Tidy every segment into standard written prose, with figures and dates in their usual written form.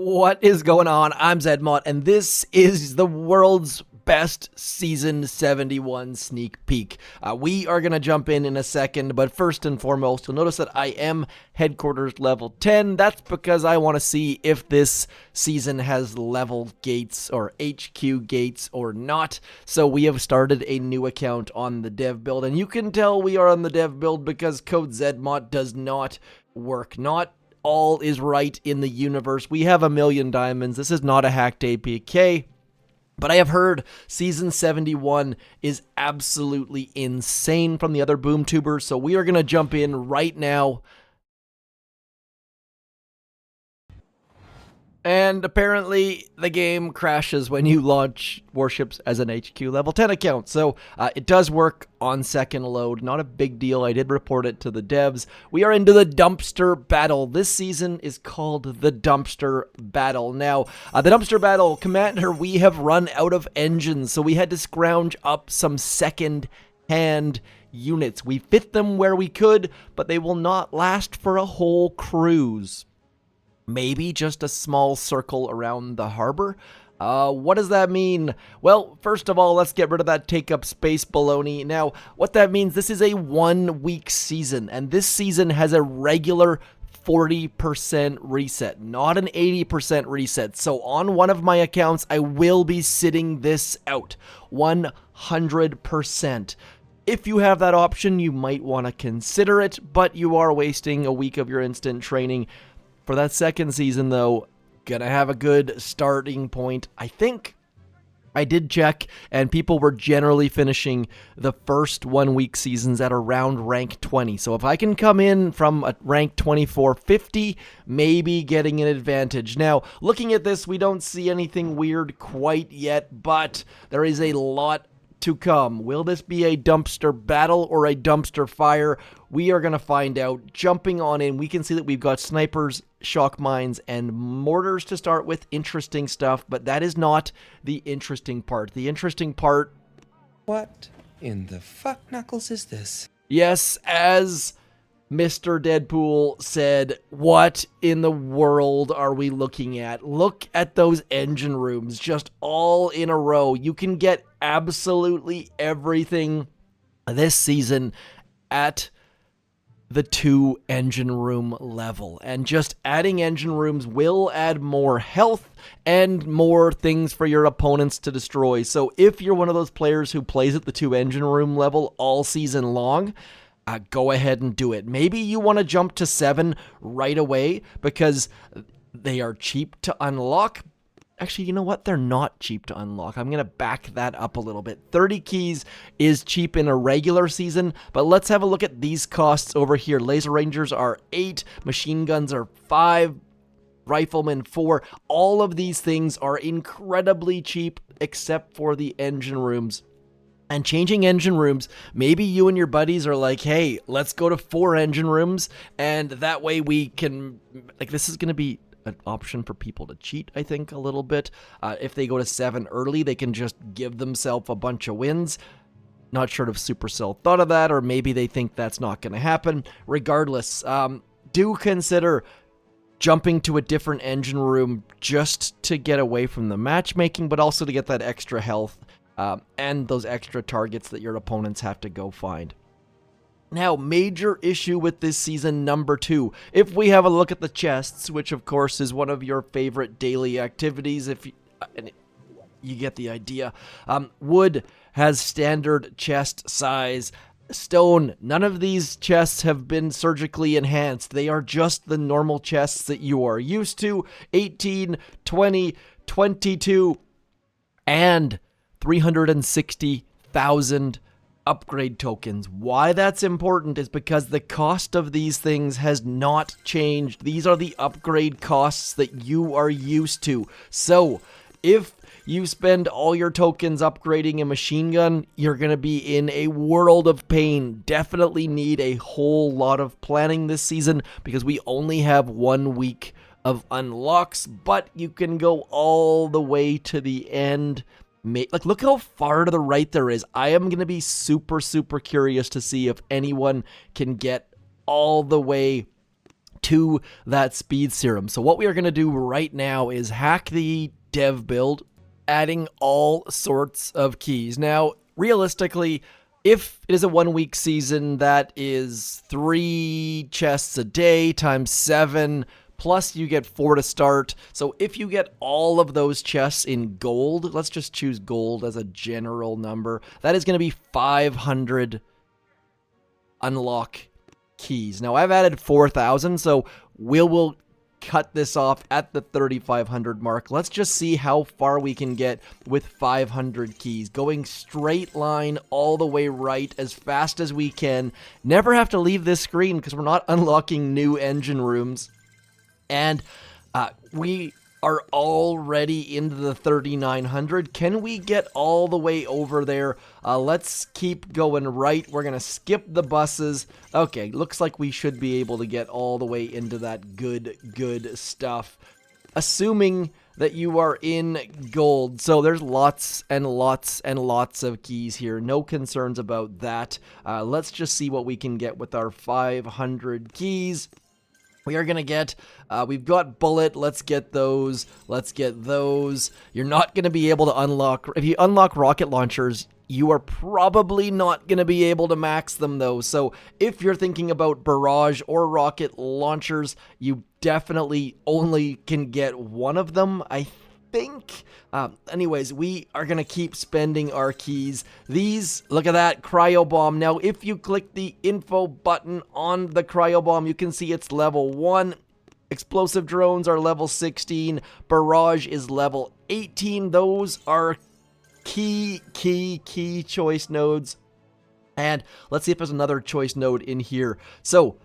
What is going on? I'm Zedmont, and this is the world's best Season 71 sneak peek. We are going to jump in a second, but first and foremost, you'll notice that I am Headquarters level 10. That's because I want to see if this season has level gates or HQ gates or not. So we have started a new account on the dev build, and you can tell we are on the dev build because code Zedmont does not work. Not all is right in the universe. We have 1,000,000 diamonds. This is not a hacked APK. But I have heard Season 71 is absolutely insane from the other boom tubers. So we are going to jump in right now. And apparently the game crashes when you launch Warships as an HQ level 10 account. So it does work on second load. Not a big deal. I did report it to the devs. We are into the dumpster battle. This season is called the dumpster battle. Now, the dumpster battle, Commander, we have run out of engines. So we had to scrounge up some second-hand units. We fit them where we could, but they will not last for a whole cruise. Maybe just a small circle around the harbor. What does that mean? Well, first of all, let's get rid of that take up space baloney. Now, what that means, this is a 1-week season, and this season has a regular 40% reset, not an 80% reset. So on one of my accounts, I will be sitting this out 100%. If you have that option, you might want to consider it, but you are wasting a week of your instant training. For that second season, though, gonna have a good starting point. I think I did check, and people were generally finishing the first 1-week seasons at around rank 20. So if I can come in from a rank 2450, maybe getting an advantage. Now, looking at this, we don't see anything weird quite yet, but there is a lot to come. Will this be a dumpster battle or a dumpster fire? We are going to find out. Jumping on in, we can see that we've got snipers, shock mines, and mortars to start with. Interesting stuff, but that is not the interesting part. The interesting part... What in the fuck knuckles is this? Yes, as Mr. Deadpool said, what in the world are we looking at? Look at those engine rooms, just all in a row. You can get absolutely everything this season at the 2 engine room level. And just adding engine rooms will add more health and more things for your opponents to destroy. So if you're one of those players who plays at the 2 engine room level all season long, go ahead and do it. Maybe you want to jump to 7 right away because they are cheap to unlock. Actually, you know what? They're not cheap to unlock. I'm going to back that up a little bit. 30 keys is cheap in a regular season, but let's have a look at these costs over here. Laser Rangers are 8, machine guns are 5, riflemen 4. All of these things are incredibly cheap except for the engine rooms. And changing engine rooms, maybe you and your buddies are like, hey, let's go to 4 engine rooms, and that way we can, like, this is going to be an option for people to cheat, I think, a little bit. If they go to 7 early, they can just give themselves a bunch of wins. Not sure if Supercell thought of that, or maybe they think that's not going to happen. Regardless, do consider jumping to a different engine room just to get away from the matchmaking, but also to get that extra health. And those extra targets that your opponents have to go find. Now, major issue with this season number 2. If we have a look at the chests, which of course is one of your favorite daily activities, if you get the idea. Wood has standard chest size. Stone, none of these chests have been surgically enhanced. They are just the normal chests that you are used to. 18, 20, 22, and 360,000 upgrade tokens. Why that's important is because the cost of these things has not changed. These are the upgrade costs that you are used to. So, if you spend all your tokens upgrading a machine gun, you're going to be in a world of pain. Definitely need a whole lot of planning this season because we only have 1 week of unlocks, but you can go all the way to the end. Like, look how far to the right there is. I am going to be super curious to see if anyone can get all the way to that speed serum. So what we are going to do right now is hack the dev build, adding all sorts of keys. Now, realistically, if it is a 1 week season, that is 3 chests a day times 7, plus you get 4 to start. So if you get all of those chests in gold, let's just choose gold as a general number, that is going to be 500 unlock keys. Now I've added 4,000, so we'll cut this off at the 3,500 mark. Let's just see how far we can get with 500 keys. Going straight line all the way right as fast as we can. Never have to leave this screen because we're not unlocking new engine rooms. And we are already into the 3,900. Can we get all the way over there? Let's keep going right. We're going to skip the buses. Okay, looks like we should be able to get all the way into that good stuff. Assuming that you are in gold. So there's lots and lots and lots of keys here. No concerns about that. Let's just see what we can get with our 500 keys. We are going to get, we've got bullet, let's get those, You're not going to be able to unlock, if you unlock rocket launchers, you are probably not going to be able to max them though. So if you're thinking about barrage or rocket launchers, you definitely only can get one of them, I think. Anyways, we are gonna keep spending our keys. These, look at that, cryo bomb. Now, if you click the info button on the cryo bomb, you can see it's level 1. Explosive drones are level 16. Barrage is level 18. Those are key choice nodes. And let's see if there's another choice node in here. So,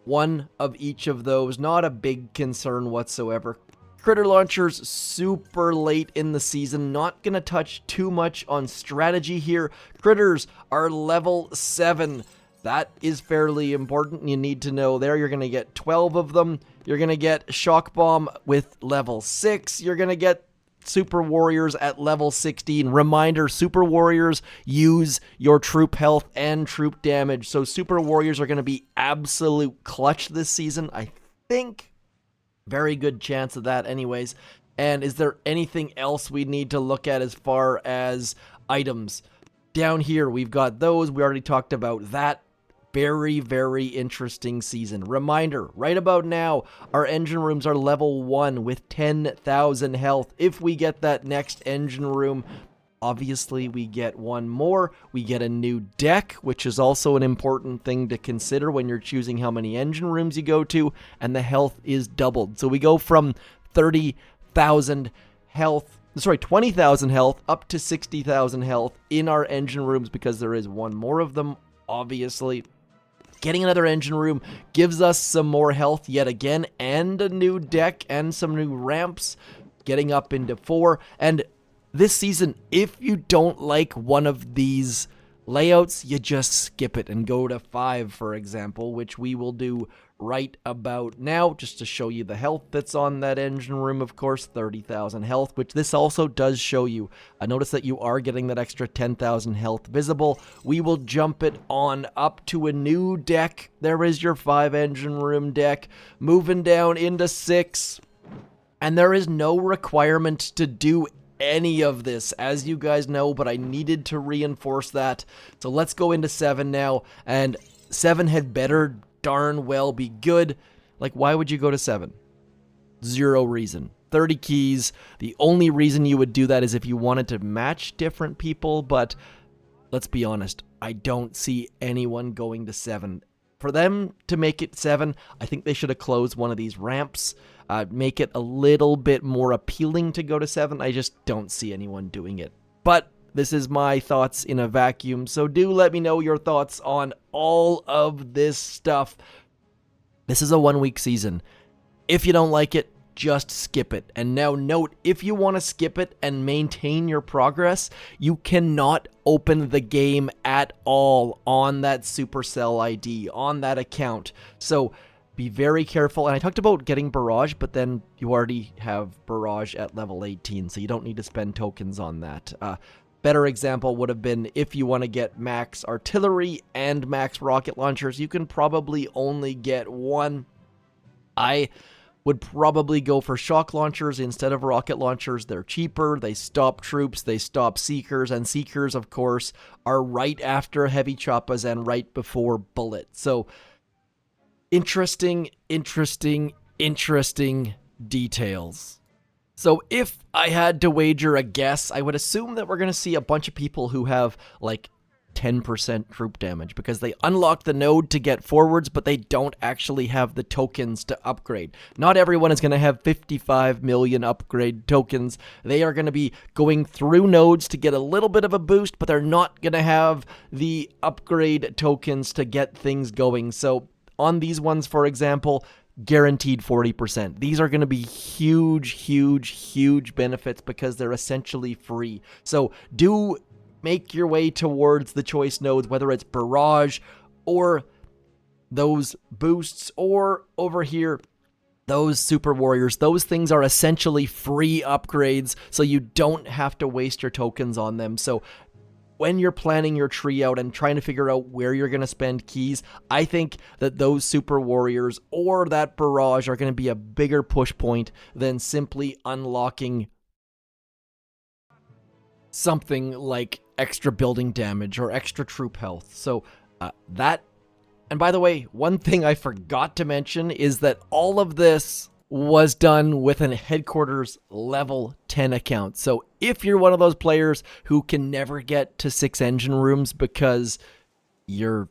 one of each of those, not a big concern whatsoever. Critter launchers, super late in the season. Not going to touch too much on strategy here. Critters are level 7. That is fairly important. You need to know there. You're going to get 12 of them. You're going to get shock bomb with level 6. You're going to get super warriors at level 16. Reminder, super warriors use your troop health and troop damage. So super warriors are going to be absolute clutch this season, I think. Very good chance of that anyways. And is there anything else we need to look at as far as items? Down here, we've got those. We already talked about that. Very, very interesting season. Reminder, right about now, our engine rooms are level 1 with 10,000 health. If we get that next engine room, obviously we get one more. We get a new deck, which is also an important thing to consider when you're choosing how many engine rooms you go to, and the health is doubled. So we go from 30,000 health, 20,000 health up to 60,000 health in our engine rooms because there is one more of them, obviously. Getting another engine room gives us some more health yet again, and a new deck and some new ramps, getting up into 4. And this season, if you don't like one of these layouts, you just skip it and go to 5, for example, which we will do right about now, just to show you the health that's on that engine room. Of course, 30,000 health, which this also does show you. Notice that you are getting that extra 10,000 health visible. We will jump it on up to a new deck. There is your 5 engine room deck, moving down into 6, and there is no requirement to do any of this, as you guys know, but I needed to reinforce that. So let's go into 7 now, and 7 had better darn well be good. Like, why would you go to 7? Zero reason. 30 keys. The only reason you would do that is if you wanted to match different people, but let's be honest, I don't see anyone going to 7. For them to make it 7, I think they should have closed one of these ramps, make it a little bit more appealing to go to 7. I just don't see anyone doing it. But this is my thoughts in a vacuum, so do let me know your thoughts on all of this stuff. This is a 1 week season. If you don't like it, just skip it. And now note, if you want to skip it and maintain your progress, you cannot open the game at all on that Supercell ID, on that account. So be very careful. And I talked about getting Barrage, but then you already have Barrage at level 18, so you don't need to spend tokens on that. Better example would have been if you want to get max artillery and max rocket launchers, you can probably only get one. I would probably go for shock launchers instead of rocket launchers. They're cheaper, they stop troops, they stop seekers, and seekers, of course, are right after heavy choppas and right before bullets. So, interesting details. So if I had to wager a guess, I would assume that we're going to see a bunch of people who have like 10% troop damage because they unlock the node to get forwards, but they don't actually have the tokens to upgrade. Not everyone is going to have 55 million upgrade tokens. They are going to be going through nodes to get a little bit of a boost, but they're not going to have the upgrade tokens to get things going. So on these ones, for example, guaranteed 40%. These are going to be huge benefits because they're essentially free. So do make your way towards the choice nodes, whether it's barrage or those boosts or over here, those super warriors. Those things are essentially free upgrades, so you don't have to waste your tokens on them. So when you're planning your tree out and trying to figure out where you're going to spend keys, I think that those super warriors or that barrage are going to be a bigger push point than simply unlocking something like extra building damage or extra troop health. So that, and by the way, one thing I forgot to mention is that all of this was done with a headquarters level 10 account. So if you're one of those players who can never get to 6 engine rooms because you're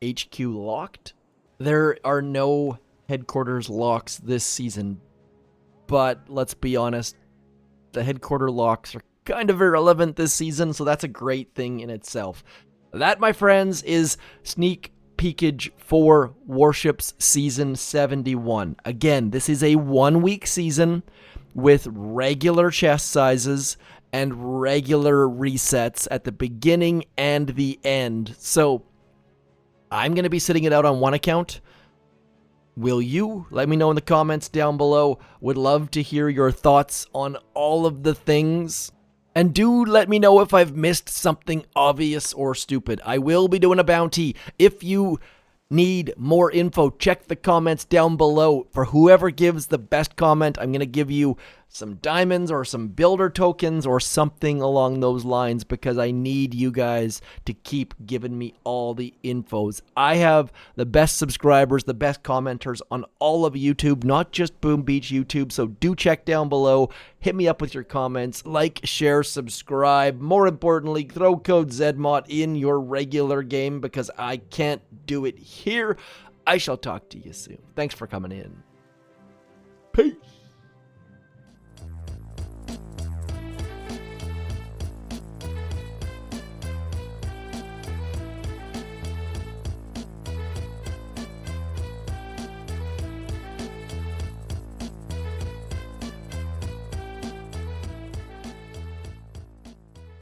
HQ locked, there are no headquarters locks this season. But let's be honest, the headquarter locks are kind of irrelevant this season, so that's a great thing in itself. That, my friends, is sneak peekage for Warships Season 71. Again, this is a 1-week season with regular chest sizes and regular resets at the beginning and the end. So I'm going to be sitting it out on one account. Will you? Let me know in the comments down below. Would love to hear your thoughts on all of the things. And do let me know if I've missed something obvious or stupid. I will be doing a bounty. If you need more info, check the comments down below. For whoever gives the best comment, I'm going to give you some diamonds or some builder tokens or something along those lines because I need you guys to keep giving me all the infos. I have the best subscribers, the best commenters on all of YouTube, not just Boom Beach YouTube, so do check down below. Hit me up with your comments, like, share, subscribe. More importantly, throw code ZMOT in your regular game because I can't do it here. I shall talk to you soon. Thanks for coming in. Peace.